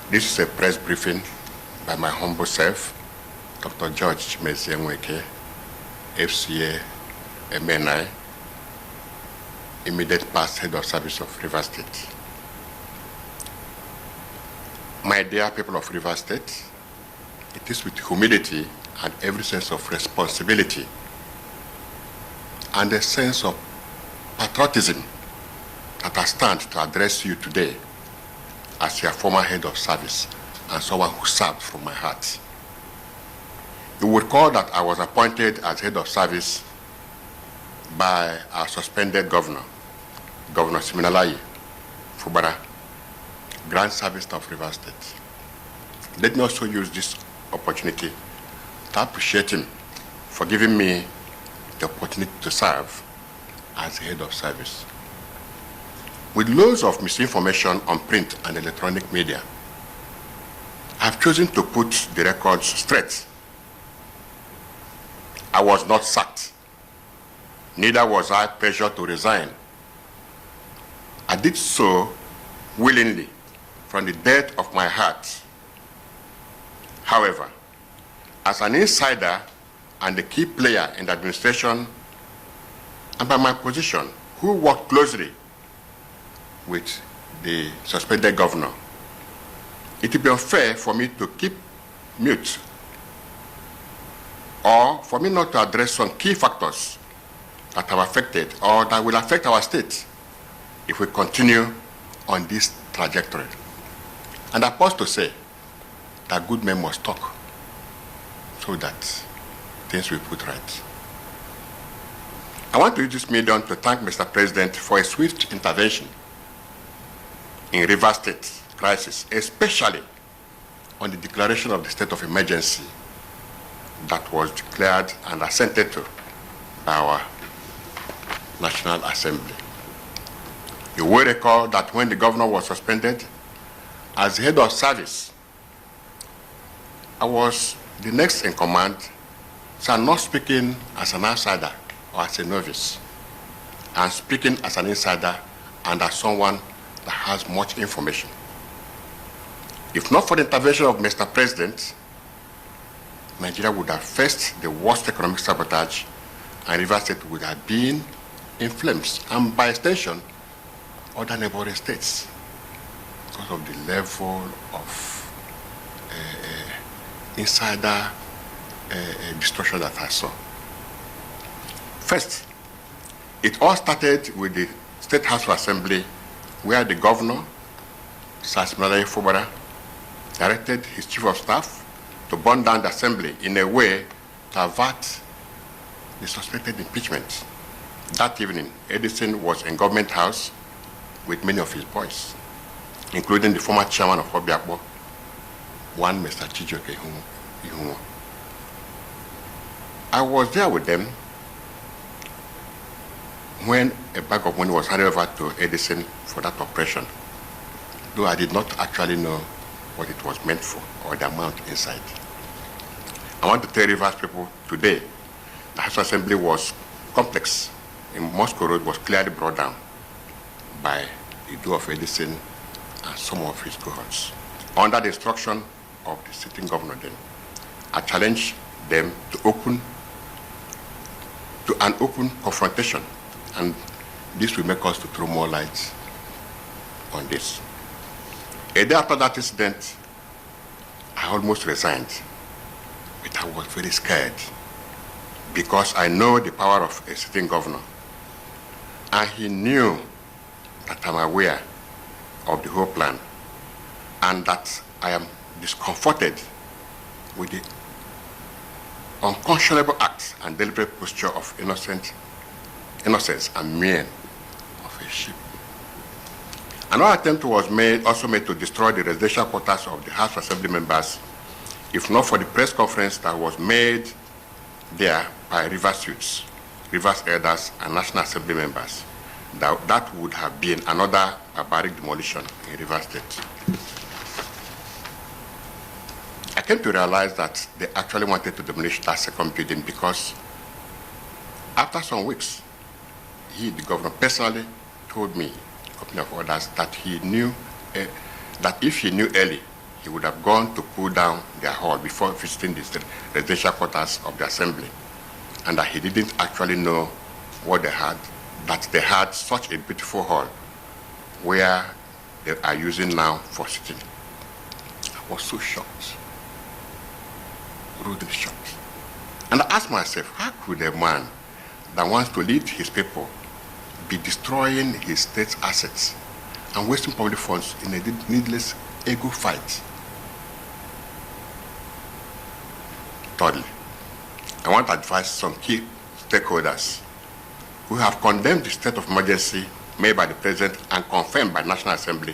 This is a press briefing by my humble self, Dr. George Chimezie, FCA, MNI, immediate past head of service of Rivers State. My dear people of Rivers State, it is with humility and every sense of responsibility and a sense of patriotism that I stand to address you today as your former head of service and someone who served from my heart. You will recall that I was appointed as head of service by our suspended governor, Governor Siminalayi Fubara, Grand Service of Rivers State. Let me also use this opportunity to appreciate him for giving me the opportunity to serve as head of service. With loads of misinformation on print and electronic media, I've chosen to put the records straight. I was not sacked. Neither was I pressured to resign. I did so willingly from the depth of my heart. However, as an insider and a key player in the administration, and by my position, who worked closely with the suspended governor, it would be unfair for me to keep mute or for me not to address some key factors that have affected or that will affect our state if we continue on this trajectory. And I pause to say that good men must talk so that things will be put right. I want to use this medium to thank Mr. President for a swift intervention in Rivers State crisis, especially on the declaration of the state of emergency that was declared and assented to by our National Assembly. You will recall that when the governor was suspended, as head of service, I was the next in command, so I'm not speaking as an outsider or as a novice. I'm speaking as an insider and as someone that has much information. If not for the intervention of Mr. President, Nigeria would have faced the worst economic sabotage and Rivers State would have been in flames, and by extension, other neighboring states, because of the level of insider destruction that I saw. First, it all started with the State House of Assembly, where the governor, Sir Siminalayi Fubara, directed his chief of staff to burn down the assembly in a way to avert the suspected impeachment. That evening, Edison was in Government House with many of his boys, including the former chairman of Obiakpo, one Mr. Chijoke Ihunwo. I was there with them when a bag of money was handed over to Edison for that operation, though I did not actually know what it was meant for or the amount inside. I want to tell Rivers people today, the House Assembly was complex. In Moscow Road was clearly brought down by the do of Edison and some of his cohorts. Under the instruction of the sitting governor then, I challenged them to an open confrontation, and this will make us to throw more light on this. A day after that incident, I almost resigned, but I was very scared because I know the power of a sitting governor, and he knew that I'm aware of the whole plan and that I am discomforted with the unconscionable acts and deliberate posture of innocence and mien of a sheep. Another attempt was also made to destroy the residential quarters of the House Assembly members, if not for the press conference that was made there by Rivers youths, Rivers elders, and National Assembly members. That would have been another barbaric demolition in Rivers State. I came to realize that they actually wanted to demolish that second building because after some weeks, the governor personally told me, a company of others, that he knew that if he knew early, he would have gone to cool down their hall before visiting the residential quarters of the assembly, and that he didn't actually know what they had, that they had such a beautiful hall where they are using now for sitting. I was so shocked, rudely shocked. And I asked myself, how could a man that wants to lead his people be destroying his state's assets and wasting public funds in a needless ego fight? Thirdly, I want to advise some key stakeholders who have condemned the state of emergency made by the President and confirmed by the National Assembly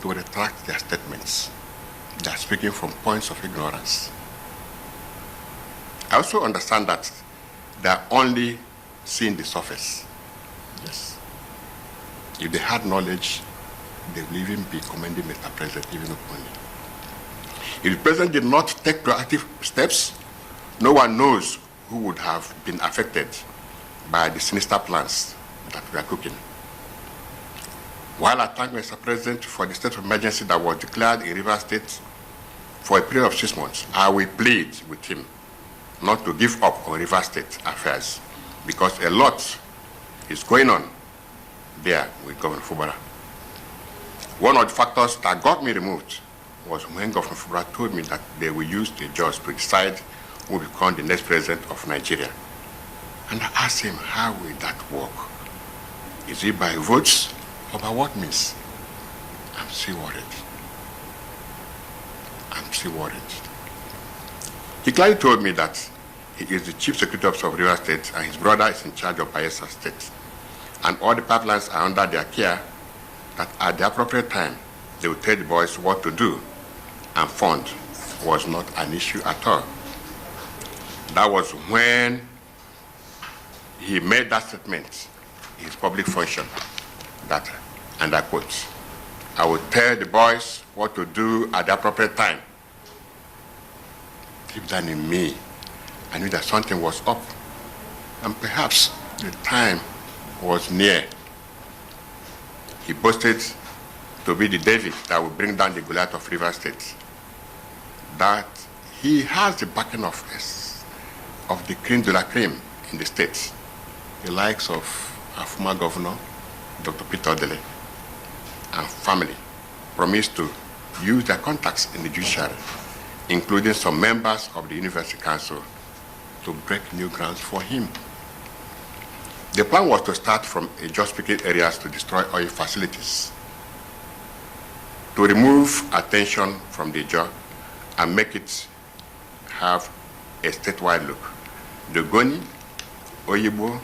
to retract their statements. They are speaking from points of ignorance. I also understand that they are only seeing the surface. Yes. If they had knowledge, they will even be commending Mr. President even openly. If the President did not take proactive steps, no one knows who would have been affected by the sinister plans that we are cooking. While I thank Mr. President for the state of emergency that was declared in Rivers State for a period of 6 months, I will plead with him not to give up on Rivers State affairs, because a lot is going on there with Governor Fubara. One of the factors that got me removed was when Governor Fubara told me that they will use the judge to decide who will become the next president of Nigeria. And I asked him, how will that work? Is it by votes or by what means? I'm still worried. I'm still worried. He clearly told me that he is the chief security officer of Rivers State and his brother is in charge of Bayelsa State. And all the pipelines are under their care, that at the appropriate time, they will tell the boys what to do, and fund was not an issue at all. That was when he made that statement in his public function, that, and I quote, I will tell the boys what to do at the appropriate time. Deep down in me, I knew that something was up, and perhaps the time was near. He boasted to be the David that will bring down the Goliath of Rivers State, that he has the backing of the creme de la creme in the state, the likes of our former governor, Dr. Peter Odele, and family promised to use their contacts in the judiciary, including some members of the University Council, to break new grounds for him. The plan was to start from a just-speaking areas to destroy oil facilities, to remove attention from the job and make it have a statewide look. The Goni, Oyibo,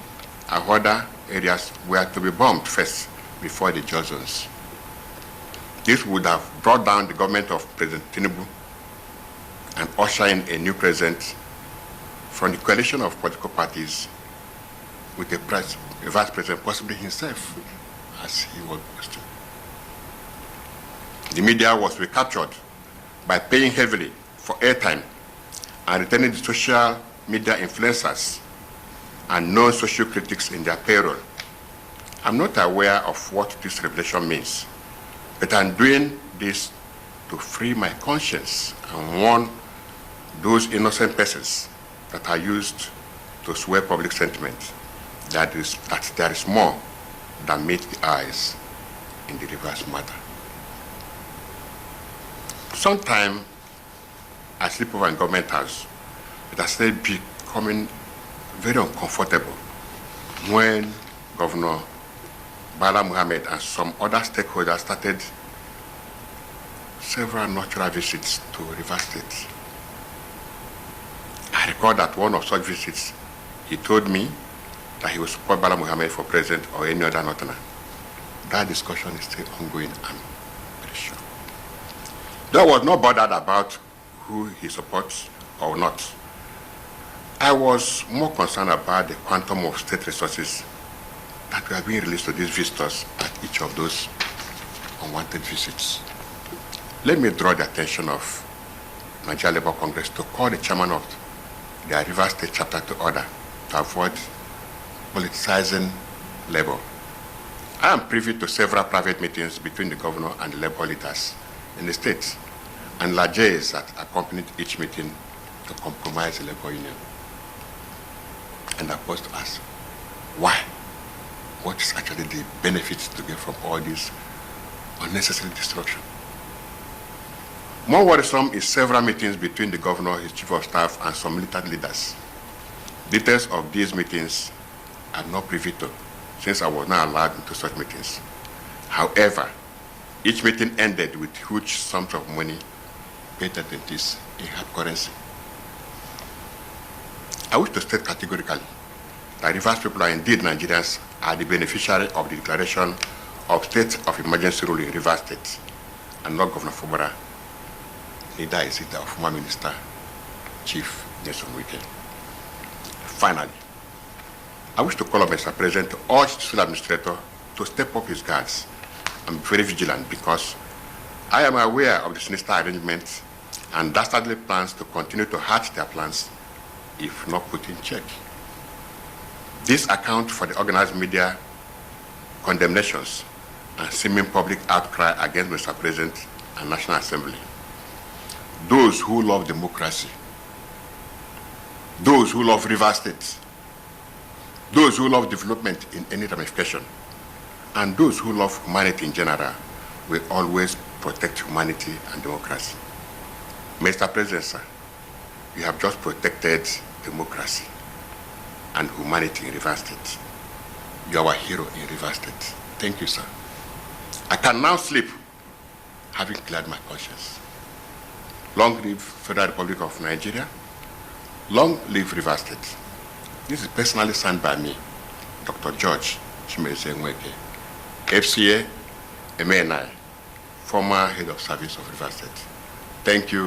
and other areas were to be bombed first before the job zones. This would have brought down the government of President Tinubu and usher in a new president from the coalition of political parties with a vice president, possibly himself, as he was posted. The media was recaptured by paying heavily for airtime and retaining the social media influencers and known social critics in their payroll. I'm not aware of what this revelation means, but I'm doing this to free my conscience and warn those innocent persons that are used to sway public sentiment that there is more than meets the eyes in the Rivers matter. Sometimes I sleep over in government house, it has started becoming very uncomfortable when Governor Bala Muhammad and some other stakeholders started several natural visits to Rivers State. I recall that one of such visits, he told me that he would support Bala Muhammad for president or any other northerner. That discussion is still ongoing, I'm very sure. There was no bothered about who he supports or not. I was more concerned about the quantum of state resources that were being released to these visitors at each of those unwanted visits. Let me draw the attention of Nigeria Labour Congress to call the chairman of the Rivers State chapter to order to avoid politicizing labor. I am privy to several private meetings between the governor and the labor leaders in the state, and largesse that accompanied each meeting to compromise the labor union. And I was to ask, why? What is actually the benefits to get from all this unnecessary destruction? More worrisome is several meetings between the governor, his chief of staff, and some militant leaders. Details of these meetings are not privy to, since I was not allowed into such meetings. However, each meeting ended with huge sums of money paid than this in hard currency. I wish to state categorically that Rivers people are indeed Nigerians, are the beneficiary of the declaration of state of emergency rule in Rivers State, and not Governor Fubara. Neither is it our former minister, Chief Nelson Wike. Finally, I wish to call on Mr. President to urge the civil administrator to step up his guards and be very vigilant, because I am aware of the sinister arrangements and dastardly plans to continue to hatch their plans if not put in check. This accounts for the organized media condemnations and seeming public outcry against Mr. President and National Assembly. Those who love democracy, those who love Rivers State, those who love development in any ramification, and those who love humanity in general will always protect humanity and democracy. Mr. President, sir, you have just protected democracy and humanity in Rivers State. You are our hero in Rivers State. Thank you, sir. I can now sleep, having cleared my conscience. Long live Federal Republic of Nigeria. Long live Rivers State. This is personally signed by me, Dr. George Chimeze Nweke, FCA, MNI, former head of service of Rivers State. Thank you.